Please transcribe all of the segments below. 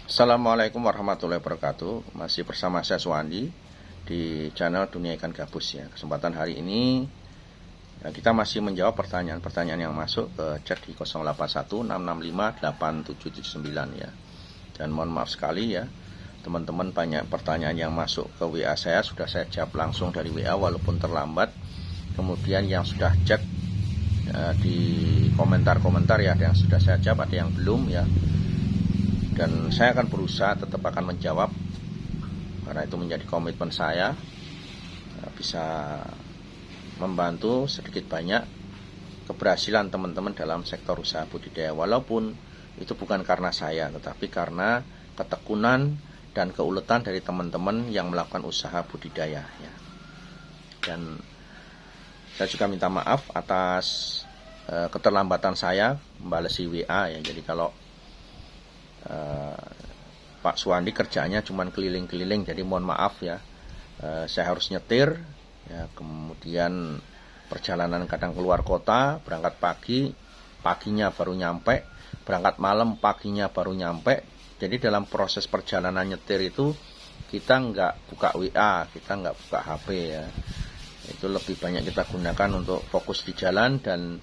Assalamualaikum warahmatullahi wabarakatuh. Masih bersama saya Suwandi di channel Dunia Ikan Gabus ya. Kesempatan hari ini kita masih menjawab pertanyaan-pertanyaan yang masuk ke chat di 0816658779 ya. Dan mohon maaf sekali ya, teman-teman banyak pertanyaan yang masuk ke WA saya sudah saya jawab langsung dari WA walaupun terlambat. Kemudian yang sudah chat di komentar-komentar ya, ada yang sudah saya jawab, ada yang belum ya. Dan saya akan berusaha tetap akan menjawab karena itu menjadi komitmen saya, bisa membantu sedikit banyak keberhasilan teman-teman dalam sektor usaha budidaya, walaupun itu bukan karena saya tetapi karena ketekunan dan keuletan dari teman-teman yang melakukan usaha budidaya ya. Dan saya juga minta maaf atas keterlambatan saya membalesi WA ya. Jadi kalau Pak Suwandi kerjanya cuma keliling-keliling, jadi mohon maaf ya. Saya harus nyetir ya, kemudian perjalanan kadang keluar kota, berangkat pagi, paginya baru nyampe, berangkat malam, paginya baru nyampe. Jadi dalam proses perjalanan nyetir itu kita nggak buka WA, kita nggak buka HP ya. Itu lebih banyak kita gunakan untuk fokus di jalan, dan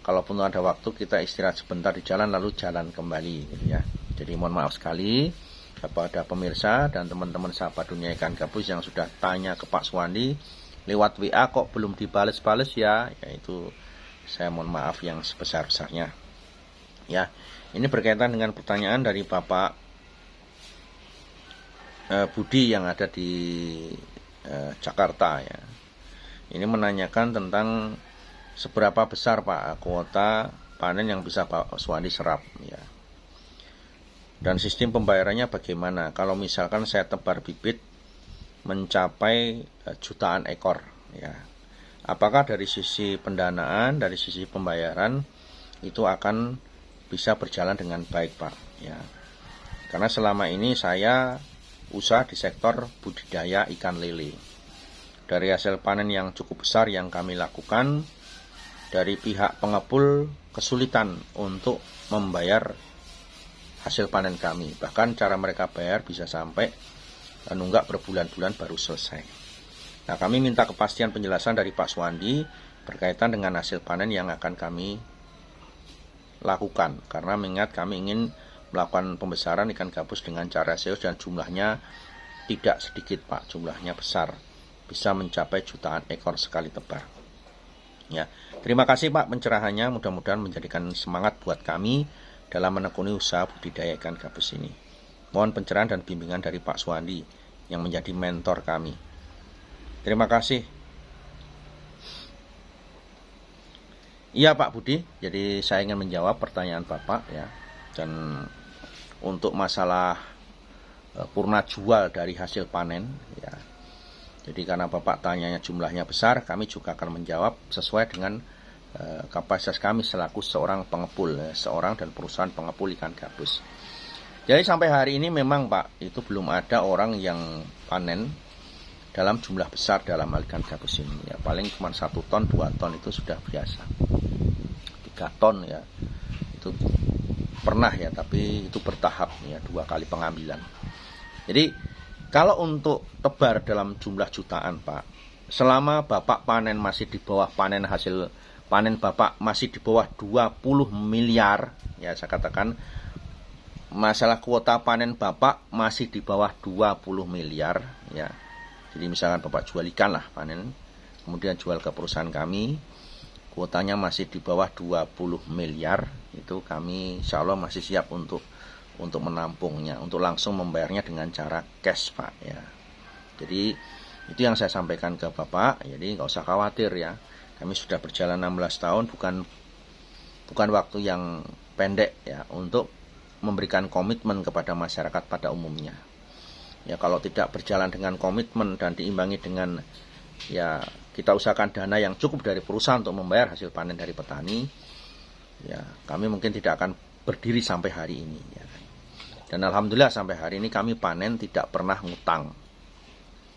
kalaupun ada waktu kita istirahat sebentar di jalan lalu jalan kembali gitu ya. Jadi mohon maaf sekali kepada pemirsa dan teman-teman sahabat Dunia Ikan Gabus yang sudah tanya ke Pak Suwandi lewat WA kok belum dibales-bales ya. Yaitu saya mohon maaf yang sebesar-besarnya. Ya, ini berkaitan dengan pertanyaan dari Bapak Budi yang ada di Jakarta ya. Ini menanyakan tentang seberapa besar Pak kuota panen yang bisa Pak Suwandi serap ya. Dan sistem pembayarannya bagaimana kalau misalkan saya tebar bibit mencapai jutaan ekor ya. Apakah dari sisi pendanaan, dari sisi pembayaran itu akan bisa berjalan dengan baik Pak ya. Karena selama ini saya usaha di sektor budidaya ikan lele. Dari hasil panen yang cukup besar yang kami lakukan, dari pihak pengepul kesulitan untuk membayar hasil panen kami. Bahkan cara mereka bayar bisa sampai nunggak berbulan-bulan baru selesai. Nah, kami minta kepastian penjelasan dari Pak Suwandi berkaitan dengan hasil panen yang akan kami lakukan. Karena mengingat kami ingin melakukan pembesaran ikan gabus dengan cara serius dan jumlahnya tidak sedikit Pak, jumlahnya besar. Bisa mencapai jutaan ekor sekali tebar. Ya, terima kasih Pak pencerahannya, mudah-mudahan menjadikan semangat buat kami dalam menekuni usaha budidaya ikan gabus ini. Mohon pencerahan dan bimbingan dari Pak Suwandi yang menjadi mentor kami. Terima kasih. Iya Pak Budi, jadi saya ingin menjawab pertanyaan Bapak ya. Dan untuk masalah purna jual dari hasil panen ya. Jadi karena Bapak tanyanya jumlahnya besar, kami juga akan menjawab sesuai dengan kapasitas kami selaku seorang pengepul, seorang dan perusahaan pengepul ikan gabus. Jadi sampai hari ini memang Pak, itu belum ada orang yang panen dalam jumlah besar dalam hal ikan gabus ini. Ya, paling cuma 1 ton, 2 ton itu sudah biasa. 3 ton ya, itu pernah ya, tapi itu bertahap ya, 2 kali pengambilan. Jadi kalau untuk tebar dalam jumlah jutaan Pak, selama Bapak panen masih di bawah hasil panen Bapak masih di bawah 20 miliar ya, saya katakan masalah kuota panen Bapak masih di bawah 20 miliar ya. Jadi misalkan Bapak jual ikan lah panen, kemudian jual ke perusahaan kami, kuotanya masih di bawah 20 miliar, itu kami insya Allah masih siap untuk menampungnya, untuk langsung membayarnya dengan cara cash Pak ya. Jadi itu yang saya sampaikan ke Bapak, jadi nggak usah khawatir ya. Kami sudah berjalan 16 tahun, bukan waktu yang pendek ya untuk memberikan komitmen kepada masyarakat pada umumnya. Ya kalau tidak berjalan dengan komitmen dan diimbangi dengan ya kita usahakan dana yang cukup dari perusahaan untuk membayar hasil panen dari petani, ya kami mungkin tidak akan berdiri sampai hari ini ya. Dan alhamdulillah sampai hari ini kami panen tidak pernah ngutang.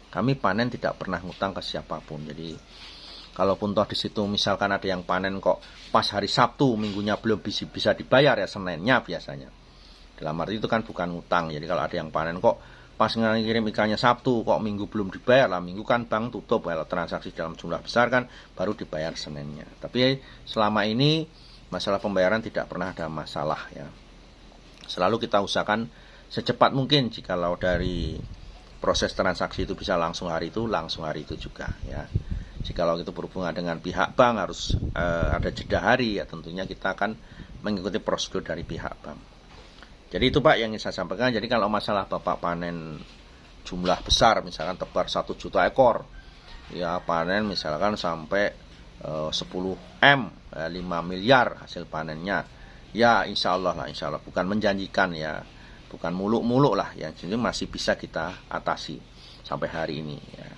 Kami panen tidak pernah ngutang ke siapapun. Jadi kalaupun toh di situ misalkan ada yang panen kok pas hari Sabtu, minggunya belum bisa dibayar ya, Seninnya biasanya. Dalam arti itu kan bukan utang. Jadi kalau ada yang panen kok pas ngirim ikannya Sabtu kok Minggu belum dibayar, lah Minggu kan bank tutup. Kalau transaksi dalam jumlah besar kan baru dibayar Seninnya. Tapi selama ini masalah pembayaran tidak pernah ada masalah ya. Selalu kita usahakan secepat mungkin, jikalau dari proses transaksi itu bisa langsung hari itu juga ya. Jikalau itu berhubungan dengan pihak bank harus ada jeda hari ya, tentunya kita akan mengikuti prosedur dari pihak bank. Jadi itu Pak yang ingin saya sampaikan. Jadi kalau masalah Bapak panen jumlah besar, misalkan tebar 1 juta ekor, ya panen misalkan sampai 10 M, 5 miliar hasil panennya, ya insya Allah bukan menjanjikan ya, bukan muluk-muluk lah ya, jadi masih bisa kita atasi sampai hari ini ya.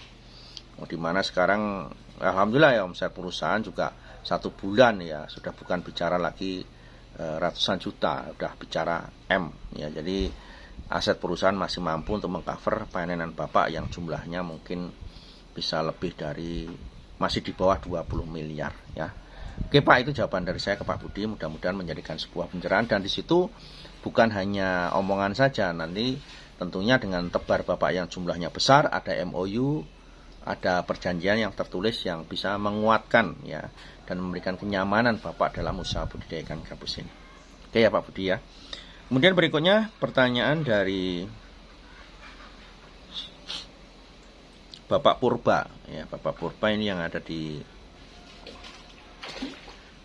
Dimana sekarang alhamdulillah ya omset perusahaan juga 1 bulan ya sudah bukan bicara lagi ratusan juta, udah bicara M ya. Jadi aset perusahaan masih mampu untuk mengcover panenan Bapak yang jumlahnya mungkin bisa lebih dari, masih di bawah 20 miliar ya. Oke Pak, itu jawaban dari saya ke Pak Budi, mudah-mudahan menjadikan sebuah pencerahan. Dan di situ bukan hanya omongan saja, nanti tentunya dengan tebar Bapak yang jumlahnya besar, ada MOU, ada perjanjian yang tertulis yang bisa menguatkan ya dan memberikan kenyamanan Bapak dalam usaha budidaya ikan gabus ini. Oke ya Pak Budi ya. Kemudian berikutnya pertanyaan dari Bapak Purba ya. Bapak Purba ini yang ada di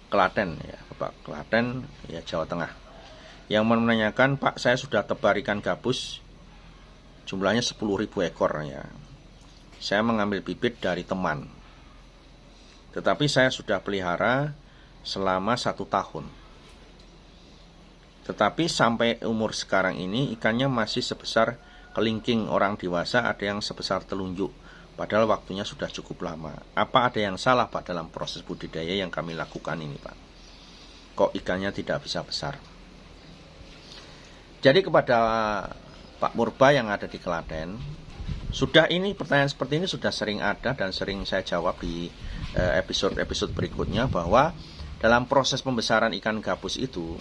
Klaten ya, Bapak Klaten ya, Jawa Tengah, yang menanyakan, Pak, saya sudah tebar ikan gabus jumlahnya 10.000 ekor ya. Saya mengambil bibit dari teman, tetapi saya sudah pelihara selama 1 tahun. Tetapi sampai umur sekarang ini ikannya masih sebesar kelingking orang dewasa, ada yang sebesar telunjuk, padahal waktunya sudah cukup lama. Apa ada yang salah Pak dalam proses budidaya yang kami lakukan ini Pak? Kok ikannya tidak bisa besar? Jadi kepada Pak Purba yang ada di Klaten, sudah ini pertanyaan seperti ini sudah sering ada dan sering saya jawab di episode-episode berikutnya, bahwa dalam proses pembesaran ikan gabus itu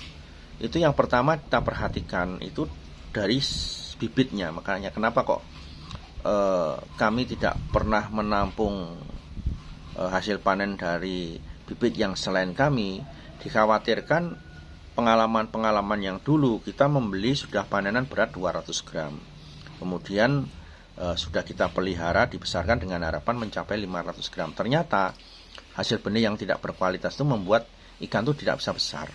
yang pertama kita perhatikan itu dari bibitnya. Makanya kenapa kok kami tidak pernah menampung hasil panen dari bibit yang selain kami. Dikhawatirkan pengalaman-pengalaman yang dulu kita membeli sudah panenan berat 200 gram, kemudian sudah kita pelihara dibesarkan dengan harapan mencapai 500 gram. Ternyata hasil benih yang tidak berkualitas itu membuat ikan itu tidak bisa besar.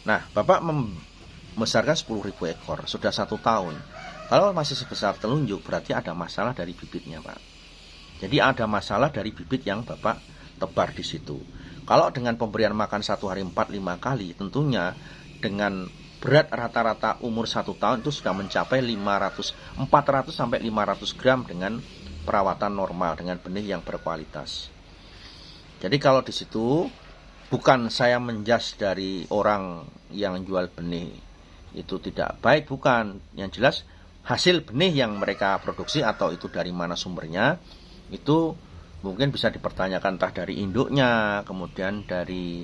Nah, Bapak membesarkan 10.000 ekor sudah 1 tahun. Kalau masih sebesar telunjuk berarti ada masalah dari bibitnya Pak. Jadi ada masalah dari bibit yang Bapak tebar di situ. Kalau dengan pemberian makan 1 hari 4-5 kali, tentunya dengan berat rata-rata umur 1 tahun itu sudah mencapai 400 sampai 500 gram dengan perawatan normal, dengan benih yang berkualitas. Jadi kalau di situ bukan saya menjas dari orang yang jual benih itu tidak baik, bukan. Yang jelas hasil benih yang mereka produksi atau itu dari mana sumbernya, itu mungkin bisa dipertanyakan entah dari induknya, kemudian dari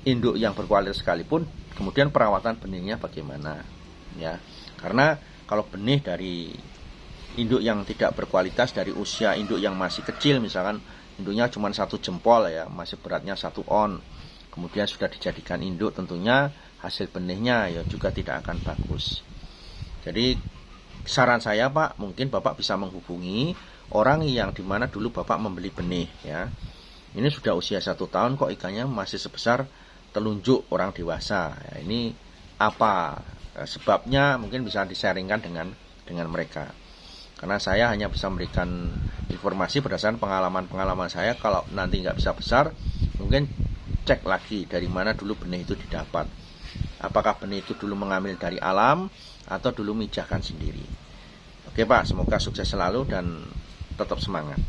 induk yang berkualitas sekalipun, kemudian perawatan benihnya bagaimana ya. Karena kalau benih dari induk yang tidak berkualitas, dari usia induk yang masih kecil, misalkan induknya cuma 1 jempol ya, masih beratnya 1 on, kemudian sudah dijadikan induk, tentunya hasil benihnya ya juga tidak akan bagus. Jadi saran saya Pak, mungkin Bapak bisa menghubungi orang yang dimana dulu Bapak membeli benih ya. Ini sudah usia 1 tahun kok ikannya masih sebesar telunjuk orang dewasa ya. Ini apa sebabnya? Mungkin bisa disaringkan dengan mereka. Karena saya hanya bisa memberikan informasi berdasarkan pengalaman saya. Kalau nanti nggak bisa besar, mungkin cek lagi dari mana dulu benih itu didapat. Apakah benih itu dulu mengambil dari alam atau dulu mijahkan sendiri. Oke Pak, semoga sukses selalu dan tetap semangat.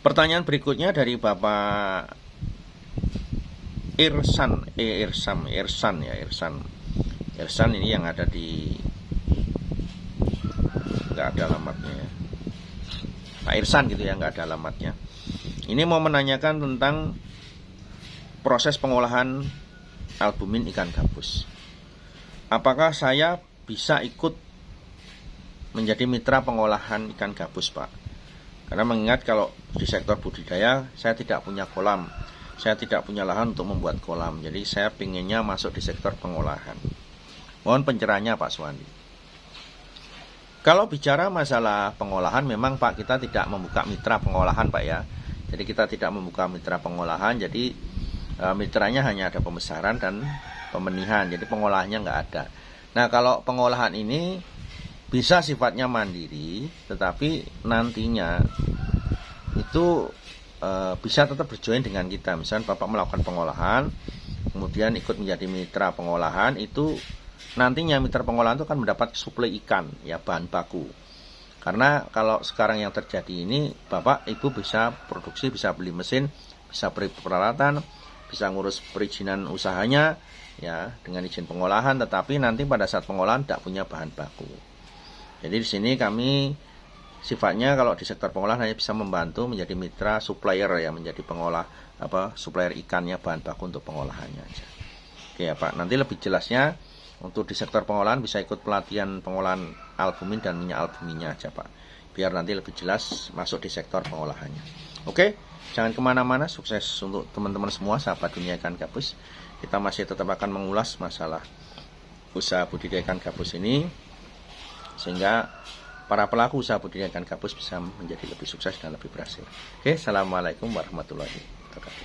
Pertanyaan berikutnya dari Bapak Irsan ini yang ada di, nggak ada alamatnya ya. Pak Irsan gitu ya, nggak ada alamatnya. Ini mau menanyakan tentang proses pengolahan albumin ikan gabus. apakah saya bisa ikut menjadi mitra pengolahan ikan gabus, Pak? Karena mengingat kalau di sektor budidaya saya tidak punya kolam, saya tidak punya lahan untuk membuat kolam, jadi saya pinginnya masuk di sektor pengolahan. Mohon pencerahannya Pak Suwandi. Kalau bicara masalah pengolahan, memang Pak kita tidak membuka mitra pengolahan Pak ya. Jadi kita tidak membuka mitra pengolahan, jadi mitranya hanya ada pembesaran dan pembenihan, jadi pengolahannya nggak ada. Nah kalau pengolahan ini bisa sifatnya mandiri, tetapi nantinya itu bisa tetap berjoin dengan kita. Misalnya Bapak melakukan pengolahan, kemudian ikut menjadi mitra pengolahan, itu nantinya mitra pengolahan itu akan mendapat suplai ikan, ya bahan baku. Karena kalau sekarang yang terjadi ini, Bapak Ibu bisa produksi, bisa beli mesin, bisa beli peralatan, bisa ngurus perizinan usahanya, ya dengan izin pengolahan. Tetapi nanti pada saat pengolahan tidak punya bahan baku. Jadi di sini kami sifatnya kalau di sektor pengolahan hanya bisa membantu menjadi mitra supplier ya, menjadi pengolah supplier ikannya bahan baku untuk pengolahannya aja. Oke ya Pak, nanti lebih jelasnya untuk di sektor pengolahan bisa ikut pelatihan pengolahan albumin dan minyak albuminnya aja Pak, biar nanti lebih jelas masuk di sektor pengolahannya. Oke, jangan kemana-mana, sukses untuk teman-teman semua sahabat dunia ikan gabus. Kita masih tetap akan mengulas masalah usaha budidaya ikan gabus ini, sehingga para pelaku usaha budidaya ikan gabus bisa menjadi lebih sukses dan lebih berhasil. Oke, assalamualaikum warahmatullahi wabarakatuh.